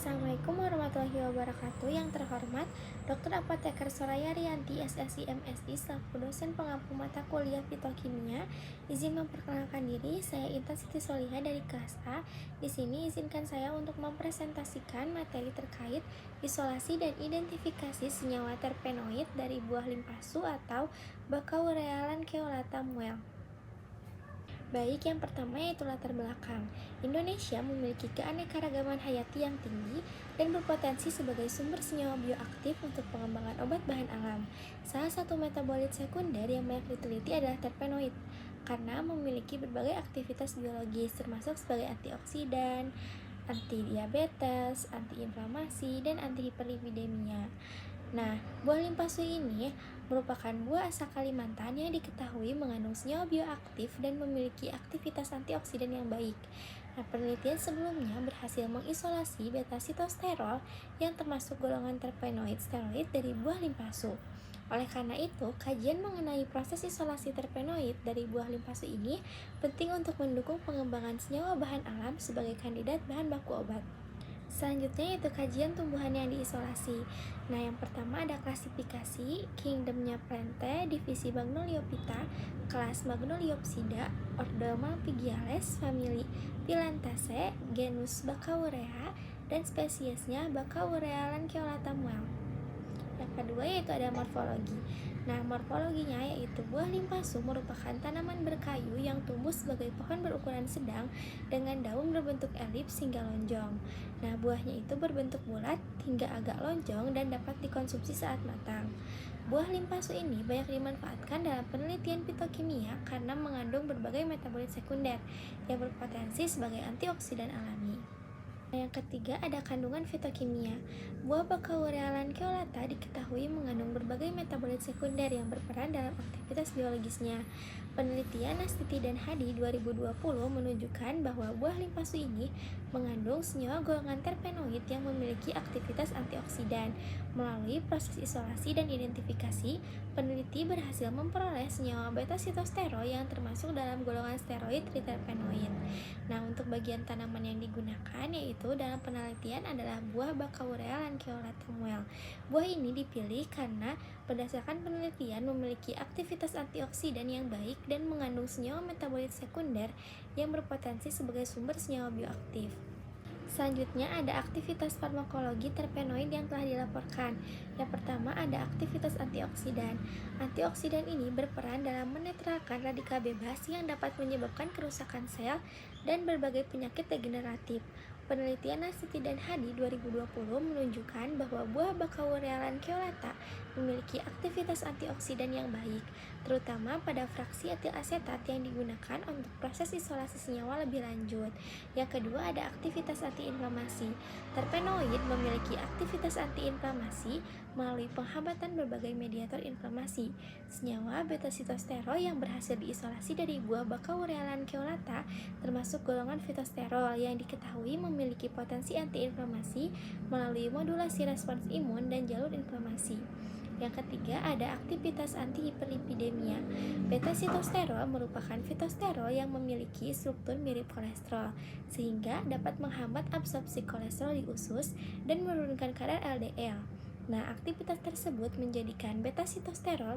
Assalamualaikum warahmatullahi wabarakatuh. Yang terhormat Dr. Apoteker Soraya Rianti, SSI MSI, selaku dosen pengampu mata kuliah Fitokimia. Izin memperkenalkan diri, saya Intan Siti Solihah dari kelas A. Di sini izinkan saya untuk mempresentasikan materi terkait isolasi dan identifikasi senyawa terpenoid dari buah limpasu atau Baccaurea lanceolata Muel. Baik, yang pertama yaitu latar belakang. Indonesia memiliki keanekaragaman hayati yang tinggi dan berpotensi sebagai sumber senyawa bioaktif untuk pengembangan obat bahan alam. Salah satu metabolit sekunder yang banyak diteliti adalah terpenoid, karena memiliki berbagai aktivitas biologis termasuk sebagai antioksidan, anti diabetes, anti inflamasi, dan anti hiperlipidemia. Nah, buah limpasu ini merupakan buah asal Kalimantan yang diketahui mengandung senyawa bioaktif dan memiliki aktivitas antioksidan yang baik. Nah, penelitian sebelumnya berhasil mengisolasi beta-sitosterol yang termasuk golongan terpenoid steroid dari buah limpasu. Oleh karena itu, kajian mengenai proses isolasi terpenoid dari buah limpasu ini penting untuk mendukung pengembangan senyawa bahan alam sebagai kandidat bahan baku obat. Selanjutnya yaitu kajian tumbuhan yang diisolasi. Nah, yang pertama ada klasifikasi kingdomnya Plante, divisi Magnoliophyta, kelas Magnoliopsida, ordo Malpighiales, famili Phyllantaceae, genus Baccaurea, dan spesiesnya Baccaurea lanceolata Muel. Yang kedua yaitu ada morfologi. Nah, morfologinya yaitu buah limpasu merupakan tanaman berkayu yang tumbuh sebagai pohon berukuran sedang dengan daun berbentuk elips hingga lonjong. Nah, buahnya itu berbentuk bulat hingga agak lonjong dan dapat dikonsumsi saat matang. Buah limpasu ini banyak dimanfaatkan dalam penelitian fitokimia karena mengandung berbagai metabolit sekunder yang berpotensi sebagai antioksidan alami. Yang ketiga ada kandungan fitokimia. Buah Baccaurea lanceolata diketahui mengandung berbagai metabolit sekunder yang berperan dalam aktivitas biologisnya. Penelitian Nastiti dan Hadi 2020 menunjukkan bahwa buah limpasu ini mengandung senyawa golongan terpenoid yang memiliki aktivitas antioksidan. Melalui proses isolasi dan identifikasi, peneliti berhasil memperoleh senyawa beta-sitosterol yang termasuk dalam golongan steroid triterpenoid. Nah, untuk bagian tanaman yang digunakan yaitu dalam penelitian adalah buah Baccaurea lanceolata Muel. Buah ini dipilih karena berdasarkan penelitian memiliki aktivitas antioksidan yang baik dan mengandung senyawa metabolit sekunder yang berpotensi sebagai sumber senyawa bioaktif. Selanjutnya ada aktivitas farmakologi terpenoid yang telah dilaporkan. Yang pertama ada aktivitas antioksidan. Antioksidan ini berperan dalam menetralkan radikal bebas yang dapat menyebabkan kerusakan sel dan berbagai penyakit degeneratif. Penelitian Nastiti dan Hadi 2020 menunjukkan bahwa buah Baccaurea lanceolata memiliki aktivitas antioksidan yang baik, terutama pada fraksi etil asetat yang digunakan untuk proses isolasi senyawa lebih lanjut. Yang kedua ada aktivitas antiinflamasi. Terpenoid memiliki aktivitas antiinflamasi melalui penghambatan berbagai mediator inflamasi. Senyawa beta-sitosterol yang berhasil diisolasi dari buah Baccaurea lanceolata termasuk golongan fitosterol yang diketahui memiliki potensi antiinflamasi melalui modulasi respons imun dan jalur inflamasi. Yang ketiga ada aktivitas anti-hiperlipidemia. Beta-sitosterol merupakan fitosterol yang memiliki struktur mirip kolesterol, sehingga dapat menghambat absorpsi kolesterol di usus dan menurunkan kadar LDL. Nah, aktivitas tersebut menjadikan beta-sitosterol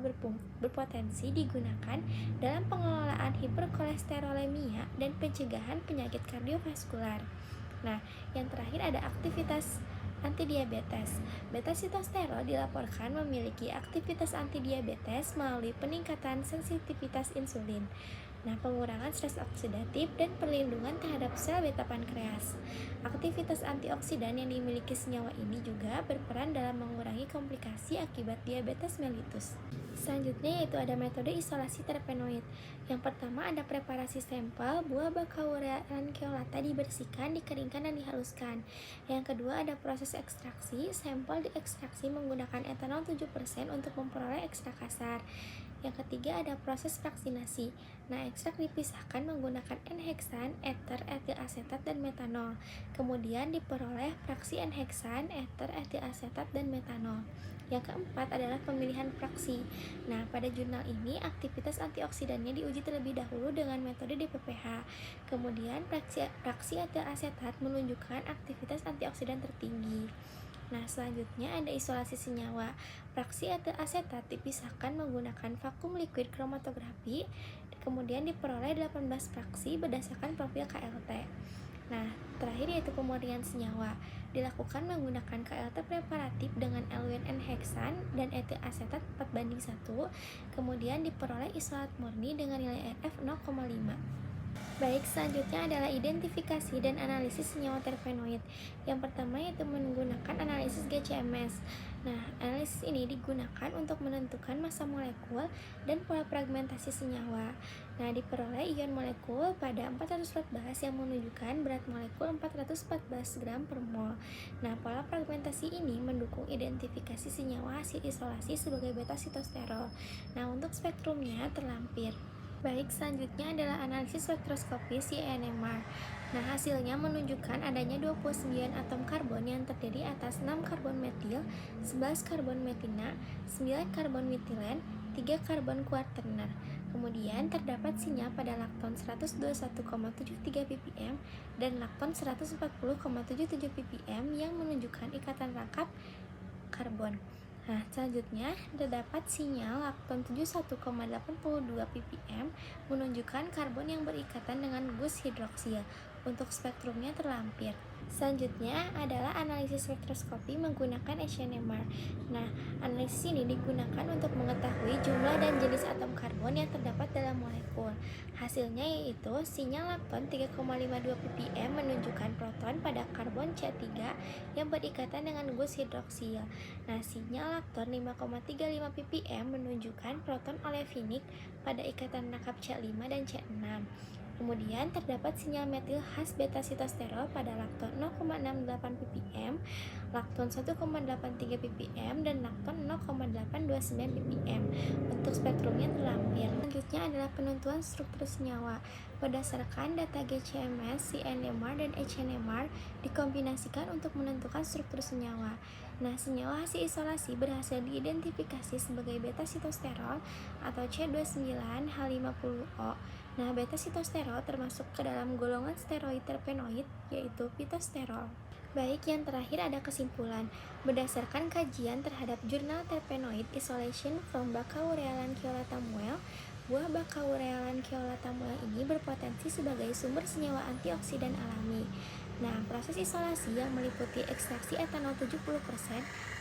berpotensi digunakan dalam pengelolaan hiperkolesterolemia dan pencegahan penyakit kardiovaskular. Nah, yang terakhir ada aktivitas antidiabetes. Beta-sitosterol dilaporkan memiliki aktivitas antidiabetes melalui peningkatan sensitivitas insulin. Nah, pengurangan stres oksidatif dan perlindungan terhadap sel beta pankreas. Aktivitas antioksidan yang dimiliki senyawa ini juga berperan dalam mengurangi komplikasi akibat diabetes mellitus. Selanjutnya yaitu ada metode isolasi terpenoid. Yang pertama ada preparasi sampel buah Baccaurea lanceolata dibersihkan, dikeringkan, dan dihaluskan. Yang kedua ada proses ekstraksi. Sampel diekstraksi menggunakan etanol 7% untuk memperoleh ekstrak kasar. Yang ketiga ada proses fraksinasi. Nah, ekstrak dipisahkan menggunakan N-heksan, eter, etil asetat, dan metanol. Kemudian diperoleh fraksi N-heksan, eter, etil asetat, dan metanol. Yang keempat adalah pemilihan fraksi. Nah, pada jurnal ini aktivitas antioksidannya diuji terlebih dahulu dengan metode DPPH. Kemudian fraksi etil asetat menunjukkan aktivitas antioksidan tertinggi. Nah, selanjutnya ada isolasi senyawa. Fraksi etil asetat dipisahkan menggunakan vakum liquid chromatografi, kemudian diperoleh 18 fraksi berdasarkan profil KLT. Nah, terakhir yaitu pemurnian senyawa. Dilakukan menggunakan KLT preparatif dengan eluin N-heksan dan etil asetat 4:1, kemudian diperoleh isolat murni dengan nilai RF 0,5. Baik, selanjutnya adalah identifikasi dan analisis senyawa terpenoid. Yang pertama yaitu menggunakan analisis GCMS. Nah, analisis ini digunakan untuk menentukan massa molekul dan pola fragmentasi senyawa. Nah, diperoleh ion molekul pada 414 yang menunjukkan berat molekul 414 gram per mol. Nah, pola fragmentasi ini mendukung identifikasi senyawa hasil isolasi sebagai beta sitosterol. Nah, untuk spektrumnya terlampir. Baik, selanjutnya adalah analisis spektroskopi CNMR. Nah, hasilnya menunjukkan adanya 29 atom karbon yang terdiri atas 6 karbon metil, 11 karbon metina, 9 karbon metilen, 3 karbon kuaterner. Kemudian terdapat sinyal pada lakton 121,73 ppm dan lakton 140,77 ppm yang menunjukkan ikatan rangkap karbon. Nah, selanjutnya terdapat sinyal lakton 71,82 ppm menunjukkan karbon yang berikatan dengan gus hidroksil. Untuk spektrumnya terlampir. Selanjutnya adalah analisis spektroskopi menggunakan SNMR. Nah, analisis ini digunakan untuk mengetahui jumlah dan jenis atom karbon yang terdapat dalam molekul. Hasilnya yaitu sinyal lakton 3,52 ppm menunjukkan proton pada karbon C3 yang berikatan dengan gus hidroksil. Nah, sinyal lakton 5,35 ppm menunjukkan proton olefinik pada ikatan rangkap C5 dan C6. Kemudian terdapat sinyal metil khas beta sitosterol pada lakton 0,68 ppm, lakton 1,83 ppm, dan lakton 0,829 ppm. Untuk spektrumnya terlampir. Selanjutnya adalah penentuan struktur senyawa. Berdasarkan data GCMS, CNMR, dan HNMR dikombinasikan untuk menentukan struktur senyawa. Nah, senyawa hasil isolasi berhasil diidentifikasi sebagai beta sitosterol atau C29H50O. Nah, beta sitosterol termasuk ke dalam golongan steroid terpenoid, yaitu pitosterol. Baik, yang terakhir ada kesimpulan. Berdasarkan kajian terhadap jurnal Terpenoid Isolation from Baccaurealan Keolatamuel, buah Baccaurealan Keolatamuel ini berpotensi sebagai sumber senyawa antioksidan alami. Nah, proses isolasi yang meliputi ekstraksi etanol 70%,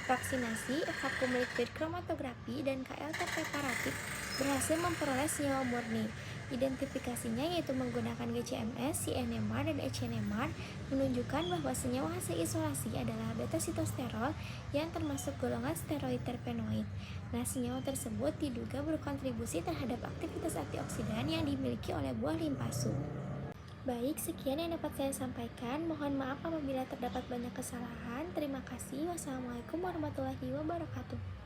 vaksinasi, vakum liquid chromatografi, dan KLT preparatif berhasil memperoleh senyawa murni. Identifikasinya yaitu menggunakan GCMS, CNMR, dan HNMR menunjukkan bahwa senyawa hasil isolasi adalah beta sitosterol yang termasuk golongan steroid terpenoid. Nah, senyawa tersebut diduga berkontribusi terhadap aktivitas antioksidan yang dimiliki oleh buah limpasu. Baik, sekian yang dapat saya sampaikan. Mohon maaf apabila terdapat banyak kesalahan. Terima kasih. Wassalamualaikum warahmatullahi wabarakatuh.